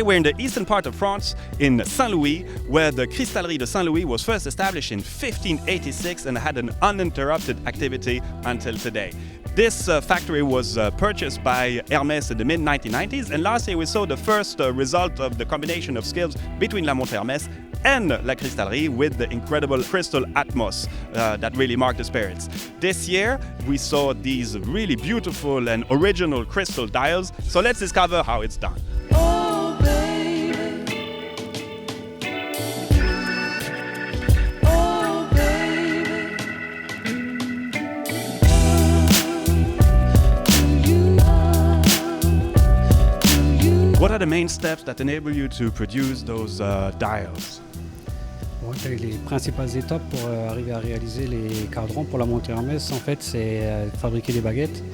we're in the eastern part of France, in Saint-Louis, where the Cristallerie de Saint-Louis was first established in 1586 and had an uninterrupted activity until today. This factory was purchased by Hermès in the mid-1990s, and last year we saw the first result of the combination of skills between La Montre Hermès and La Cristallerie with the incredible crystal Atmos that really marked the spirits. This year we saw these really beautiful and original crystal dials, so let's discover how it's done. What are the main steps that enable you to produce those dials? Les principales étapes pour arriver à réaliser les cadrans pour la montre Hermès, en fait, c'est fabriquer des baguettes.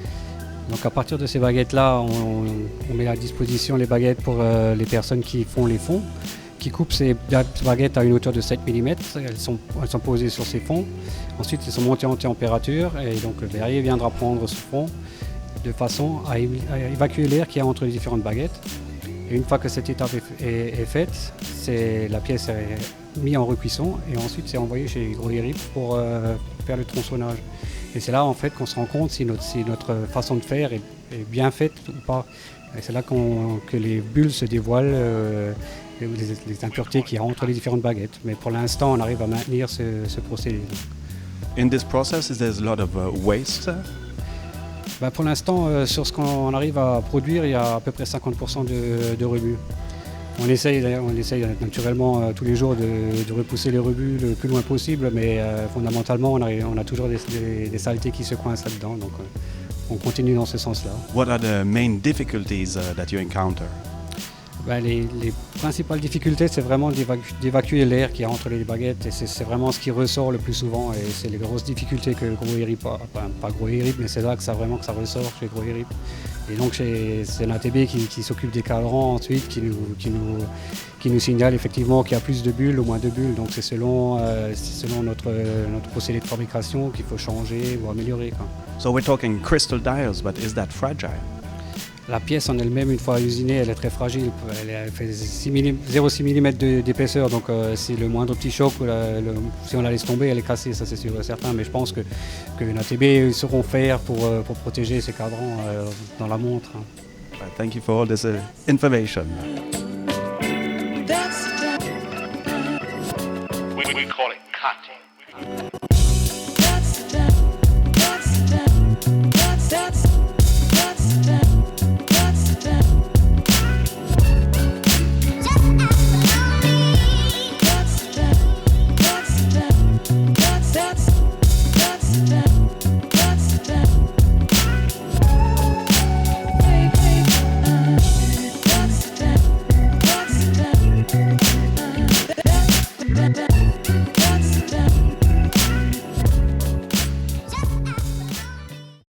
Donc à partir de ces baguettes-là, on met à disposition les baguettes pour les personnes qui font les fonds, qui coupent ces baguettes à une hauteur de 7 mm. Elles sont posées sur ces fonds. Ensuite, elles sont montées en température et donc le verrier viendra prendre ce fond de façon à évacuer l'air qu'il y a entre les différentes baguettes. Et une fois que cette étape est faite, la pièce est mise en recuisson et ensuite c'est envoyé chez les gros-héripes pour faire le tronçonnage. Et c'est là en fait qu'on se rend compte si notre façon de faire est bien faite ou pas. Et c'est là que les bulles se dévoilent, les impuretés qu'il y a entre les différentes baguettes. Mais pour l'instant, on arrive à maintenir ce procédé. In this process, there's a lot of waste. Pour l'instant, sur ce qu'on arrive à produire, il y a à peu près 50% de rebut. On essaye naturellement tous les jours de repousser les rebuts le plus loin possible, mais fondamentalement, on a toujours des saletés qui se coincent là-dedans. Donc, on continue dans ce sens-là. What are the main difficulties that you encounter? Les principales difficultés, c'est vraiment d'évacuer l'air qu'il y a entre les baguettes et c'est vraiment ce qui ressort le plus souvent et c'est les grosses difficultés que Gros Hérip, pas Gros Hérip, mais c'est là que ça ressort chez Gros Hérip. Et donc c'est l'ATB qui s'occupe des cadrans ensuite, qui nous signale effectivement qu'il y a plus de bulles ou moins de bulles. Donc c'est selon notre procédé de fabrication qu'il faut changer ou améliorer. So we're talking crystal dials, but is that fragile? La pièce en elle-même, une fois usinée, elle est très fragile. Elle fait 0,6 mm d'épaisseur, donc si le moindre petit choc, si on la laisse tomber, elle est cassée, ça c'est sûr et certain. Mais je pense que une ATB sauront faire pour protéger ces cadrans dans la montre. Thank you for all this information. We call it cutting.